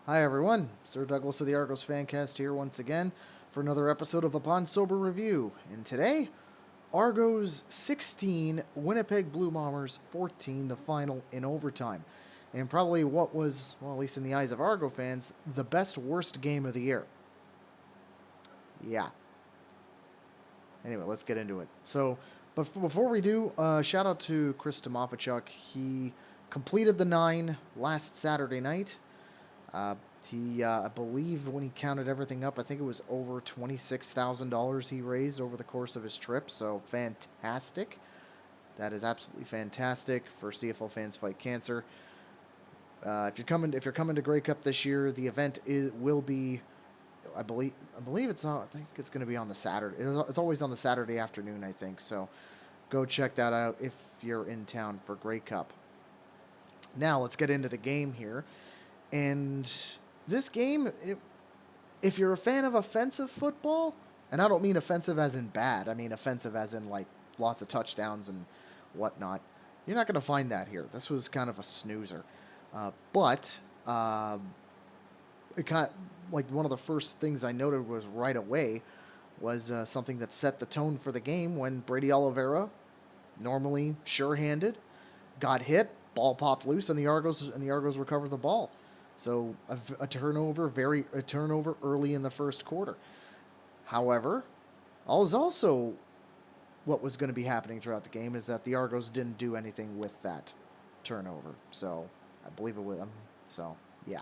Hi everyone, Sir Douglas of the Argos Fancast here once again for another episode of Upon Sober Review. And today, Argos 16, Winnipeg Blue Bombers 14, the final in overtime. And probably what was, well, at least in the eyes of Argo fans, the best worst game of the year. Yeah. Anyway, let's get into it. But before we do, shout out to Chris Tomafichuk. He completed the 9 last Saturday night. Uh, I believe when he counted everything up, I think it was over $26,000 he raised over the course of his trip. So fantastic. That is absolutely fantastic for CFL Fans Fight Cancer. If you're coming to Grey Cup this year, the event will be, I believe it's not. I think it's going to be on the Saturday. It's always on the Saturday afternoon, I think. So go check that out if you're in town for Grey Cup. Now let's get into the game here. And this game, if you're a fan of offensive football, and I don't mean offensive as in bad, I mean offensive as in like lots of touchdowns and whatnot, you're not going to find that here. This was kind of a snoozer. But it kind of, like one of the first things I noted was right away was something that set the tone for the game when Brady Oliveira, normally sure-handed, got hit, ball popped loose, and the Argos recovered the ball. So a turnover early in the first quarter. However, also what was going to be happening throughout the game is that the Argos didn't do anything with that turnover. So I believe it was so yeah.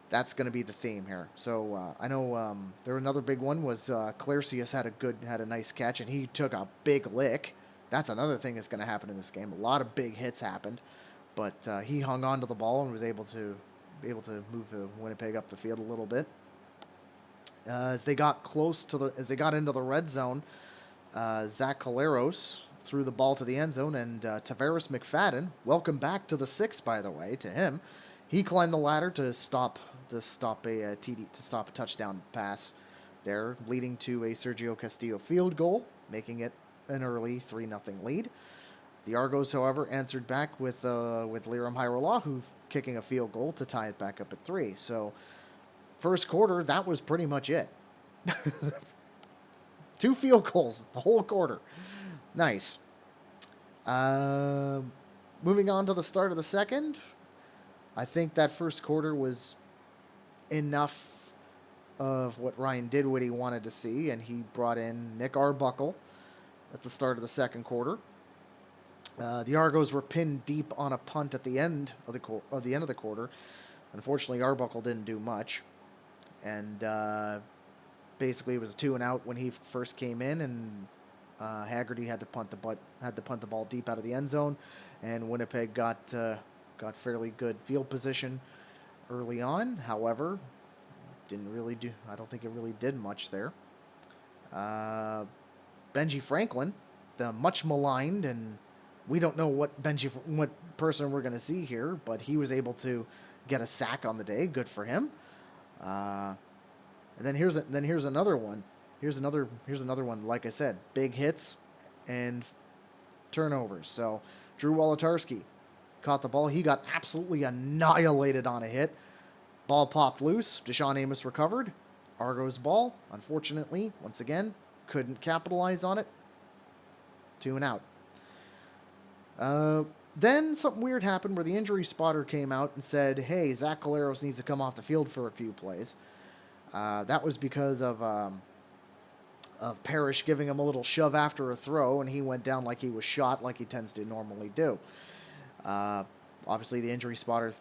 That's going to be the theme here. So I know there another big one was Clarcius had a nice catch and he took a big lick. That's another thing that's going to happen in this game. A lot of big hits happened. But he hung on to the ball and was able to move Winnipeg up the field a little bit. As they got into the red zone, Zach Collaros threw the ball to the end zone, and Tavares McFadden, welcome back to the 6, by the way, to him. He climbed the ladder to stop a touchdown pass there, leading to a Sergio Castillo field goal, making it an early 3-0 lead. The Argos, however, answered back with Liram Hairolahu kicking a field goal to tie it back up at 3. So, first quarter, that was pretty much it. 2 field goals the whole quarter. Nice. Moving on to the start of the second, I think that first quarter was enough of what Ryan did what he wanted to see, and he brought in Nick Arbuckle at the start of the second quarter. The Argos were pinned deep on a punt at the end of the quarter. Unfortunately, Arbuckle didn't do much, and basically it was a 2-and-out when he first came in, and Haggerty had to punt the ball deep out of the end zone, and Winnipeg got fairly good field position early on. However, I don't think it really did much there. Benji Franklin, the much maligned, and we don't know what person we're going to see here, but he was able to get a sack on the day. Good for him. And then here's another one. Here's another one. Like I said, big hits and turnovers. So Drew Wolotarski caught the ball. He got absolutely annihilated on a hit. Ball popped loose. Deshaun Amos recovered. Argos ball. Unfortunately, once again, couldn't capitalize on it. 2-and-out. Then something weird happened where the injury spotter came out and said, hey, Zach Collaros needs to come off the field for a few plays. That was because of Parrish giving him a little shove after a throw, and he went down like he was shot, like he tends to normally do. Obviously, the injury spotter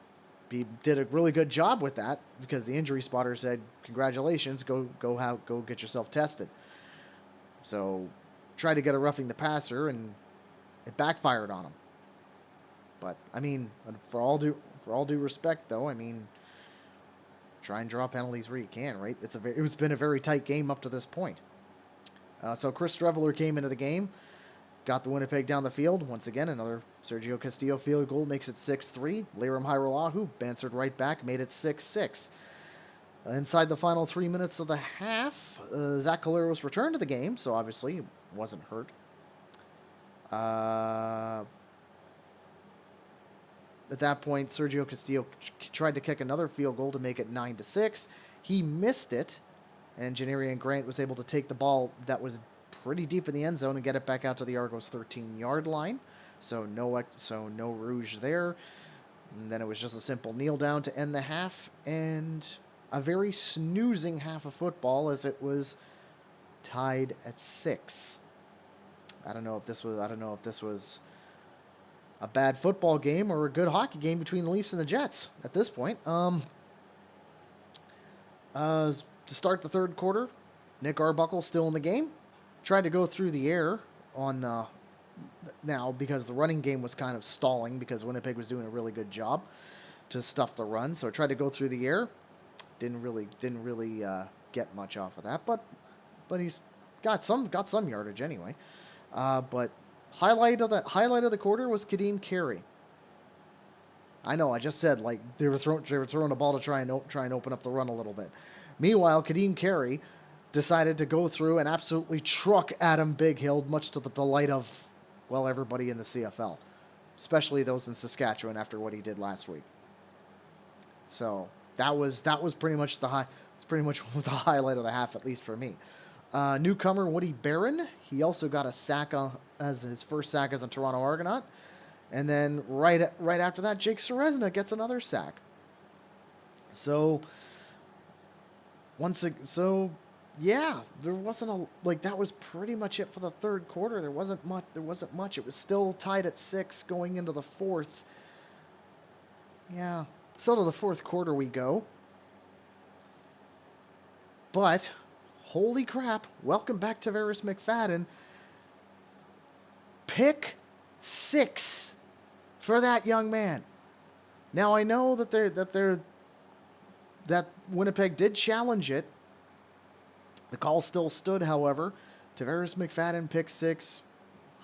did a really good job with that because the injury spotter said, congratulations, go get yourself tested. So tried to get a roughing the passer, and it backfired on him. But I mean, for all due respect, though, I mean, try and draw penalties where you can, right? It's been a very tight game up to this point. So Chris Streveler came into the game, got the Winnipeg down the field. Once again, another Sergio Castillo field goal makes it 6-3. Liram Hairolahu answered right back, made it 6-6. Inside the final 3 minutes of the half, Zach Collaros returned to the game, so obviously he wasn't hurt. at that point, Sergio Castillo tried to kick another field goal to make it 9-6. He missed it, and Janarian Grant was able to take the ball that was pretty deep in the end zone and get it back out to the Argos 13-yard line. So no rouge there. And then it was just a simple kneel down to end the half, and a very snoozing half of football as it was tied at 6. I don't know if this was a bad football game or a good hockey game between the Leafs and the Jets at this point. To start the third quarter, Nick Arbuckle still in the game. Tried to go through the air on now because the running game was kind of stalling because Winnipeg was doing a really good job to stuff the run. So I tried to go through the air. Didn't really get much off of that, but he's got some yardage anyway. But highlight of the quarter was Kadeem Carey. I know, I just said like they were throwing a ball to try and open up the run a little bit. Meanwhile, Kadeem Carey decided to go through and absolutely truck Adam Bighill, much to the delight of, well, everybody in the CFL, especially those in Saskatchewan after what he did last week. So that was pretty much the highlight of the half, at least for me. Newcomer Woody Barron, he also got a sack as his first sack as a Toronto Argonaut, and then right after that, Jake Serezna gets another sack. So yeah, there wasn't that was pretty much it for the third quarter. There wasn't much. It was still tied at 6 going into the fourth. Yeah, so to the fourth quarter we go. But holy crap! Welcome back to Tavares McFadden. Pick 6 for that young man. Now I know that Winnipeg did challenge it. The call still stood, however. Tavares McFadden pick 6.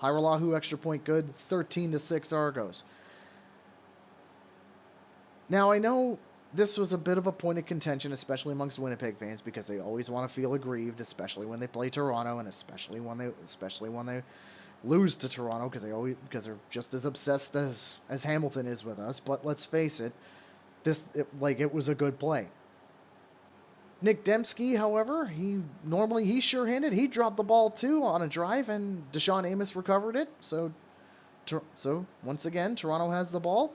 Hiralahu extra point good. 13-6 Argos. Now I know this was a bit of a point of contention, especially amongst Winnipeg fans, because they always want to feel aggrieved, especially when they play Toronto, and especially when they lose to Toronto, because they're just as obsessed as Hamilton is with us. But let's face it, it was a good play. Nick Dembski, however, he's sure-handed. He dropped the ball too on a drive, and Deshaun Amos recovered it. So once again, Toronto has the ball.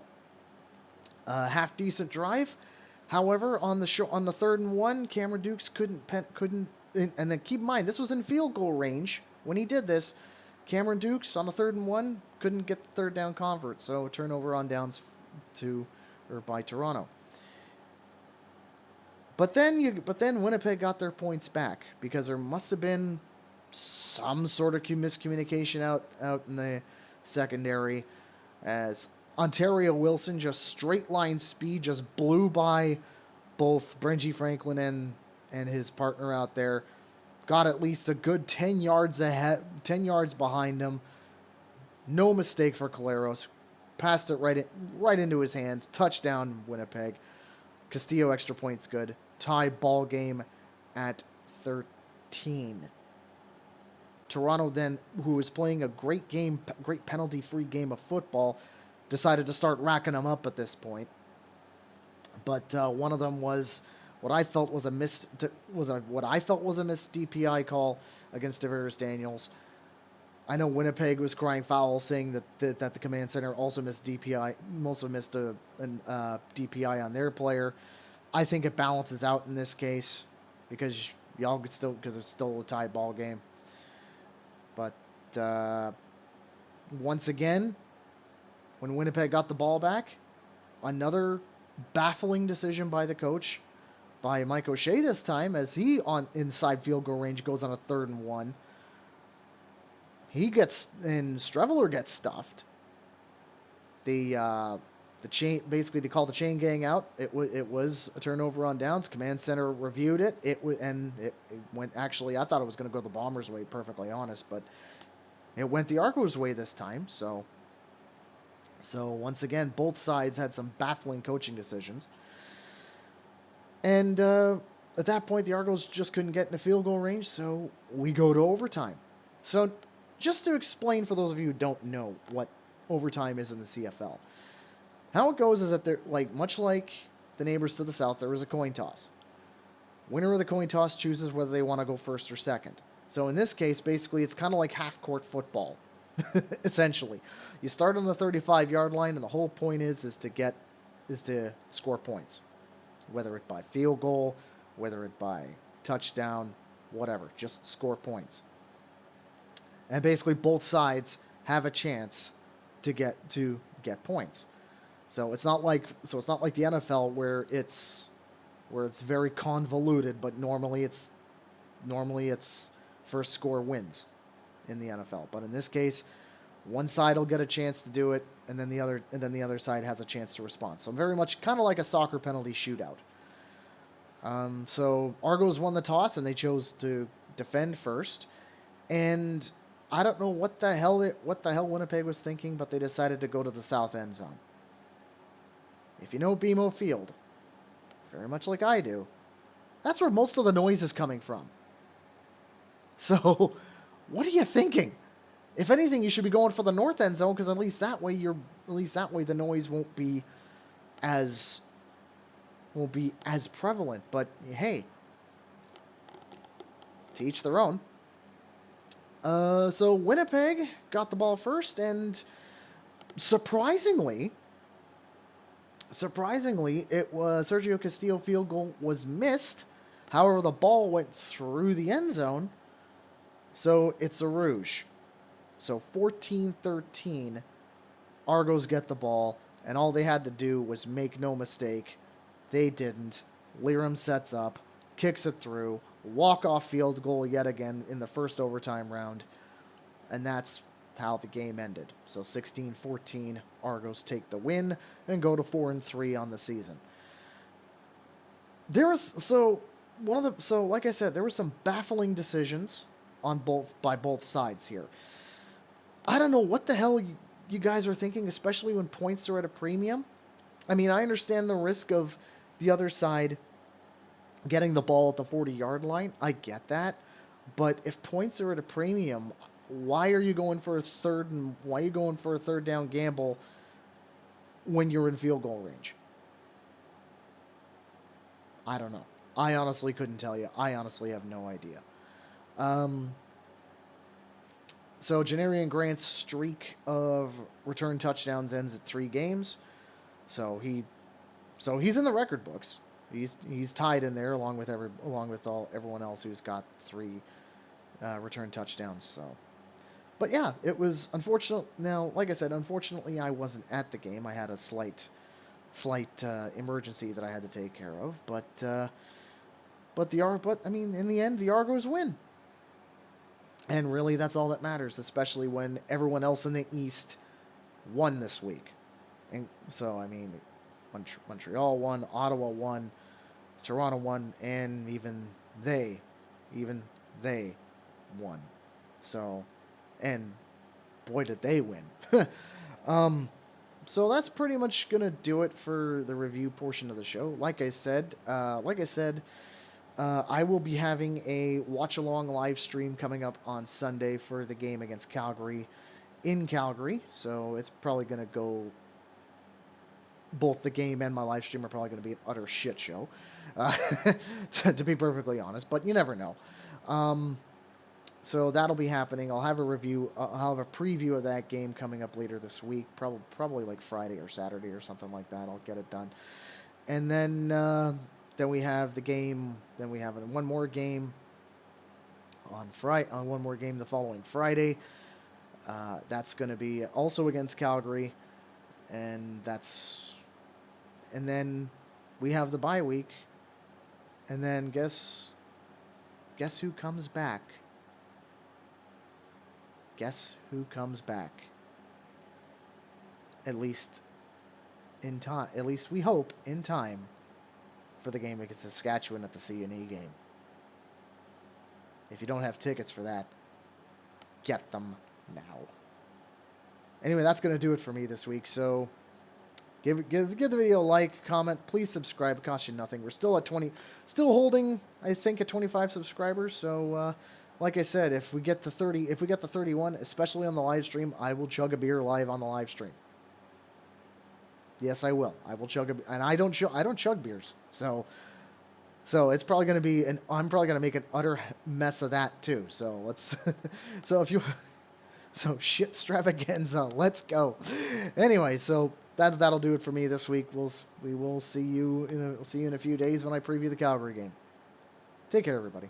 Half decent drive. However, on the 3rd and 1, Cameron Dukes couldn't. And then keep in mind, this was in field goal range when he did this. Cameron Dukes on the 3rd and 1 couldn't get the third down convert, so turnover on downs by Toronto. But then Winnipeg got their points back because there must have been some sort of miscommunication out in the secondary, as Ontario Wilson just straight line speed just blew by both Brenji Franklin and his partner out there. Got at least a good 10 yards behind him. No mistake for Caleros. Passed it right into his hands. Touchdown Winnipeg. Castillo extra points good. Tie ball game at 13. Toronto then, who was playing a great penalty-free game of football, decided to start racking them up at this point. But one of them was what I felt was a missed DPI call against Tavares Daniels. I know Winnipeg was crying foul, saying that the command center also missed DPI, also missed a DPI on their player. I think it balances out in this case because it's still a tie ball game. But once again, when Winnipeg got the ball back, another baffling decision by the coach, by Mike O'Shea this time, as he on inside field goal range goes on a 3rd and 1. Streveler gets stuffed. The chain, basically they called the chain gang out. It was a turnover on downs. Command center reviewed it. It went, actually, I thought it was going to go the Bombers' way, perfectly honest, but it went the Argos' way this time. So once again, both sides had some baffling coaching decisions. And at that point, the Argos just couldn't get in the field goal range, so we go to overtime. So just to explain for those of you who don't know what overtime is in the CFL. How it goes is that they're much like the neighbors to the south, there is a coin toss. Winner of the coin toss chooses whether they want to go first or second. So in this case, basically, it's kind of like half-court football, essentially. You start on the 35-yard line, and the whole point is to score points, whether it by field goal, whether it by touchdown, whatever. Just score points. And basically, both sides have a chance to get points. So it's not like the NFL where it's very convoluted, but normally it's first score wins in the NFL. But in this case, one side will get a chance to do it, and then the other side has a chance to respond. So very much kind of like a soccer penalty shootout. So Argos won the toss, and they chose to defend first. And I don't know what the hell Winnipeg was thinking, but they decided to go to the south end zone. If you know BMO Field, very much like I do, that's where most of the noise is coming from. So, what are you thinking? If anything, you should be going for the north end zone, because at least that way the noise won't be as prevalent. But hey, to each their own. So Winnipeg got the ball first, and surprisingly, it was Sergio Castillo field goal was missed. However, the ball went through the end zone, so it's a rouge. So 14-13, Argos get the ball, and all they had to do was make no mistake. They didn't. Liram sets up, kicks it through, walk-off field goal yet again in the first overtime round, and that's how the game ended. So 16-14, Argos take the win and go to 4-3 on the season. Like I said, there were some baffling decisions by both sides here. I don't know what the hell you guys are thinking, especially when points are at a premium. I mean, I understand the risk of the other side getting the ball at the 40-yard line. I get that. But if points are at a premium, why are you going for a third down gamble when you're in field goal range? I don't know. I honestly couldn't tell you. I honestly have no idea. So Janarian Grant's streak of return touchdowns ends at 3 games. So he's in the record books. He's tied in there along with everyone else who's got 3 return touchdowns. So, but yeah, it was unfortunate. Now, like I said, unfortunately, I wasn't at the game. I had a slight emergency that I had to take care of. But I mean, in the end, the Argos win. And really, that's all that matters, especially when everyone else in the East won this week. And so, I mean, Montreal won, Ottawa won, Toronto won, and even they won. So, and boy, did they win. So that's pretty much gonna do it for the review portion of the show. Like I said, I will be having a watch-along live stream coming up on Sunday for the game against Calgary in Calgary. So it's probably going to go... Both the game and my live stream are probably going to be an utter shit show, to be perfectly honest. But you never know. So that'll be happening. I'll have a preview of that game coming up later this week, probably like Friday or Saturday or something like that. I'll get it done. And then we have the game. Then we have one more game on Friday. One more game the following Friday. That's going to be also against Calgary, and then we have the bye week. And then guess who comes back? Guess who comes back? At least in time. At least we hope in time for the game against Saskatchewan at the CNE game. If you don't have tickets for that, get them now. Anyway, that's going to do it for me this week. So give the video a like, comment, please subscribe. It costs you nothing. We're still holding, I think, at 25 subscribers. So like I said, if we get to 31, especially on the live stream, I will chug a beer live on the live stream. Yes, I will. I will chug and I don't chug beers. So it's probably going to be I'm probably going to make an utter mess of that too. So let's so if you so shit stravaganza, let's go. Anyway, so that'll do it for me this week. We will see you in a few days when I preview the Calgary game. Take care, everybody.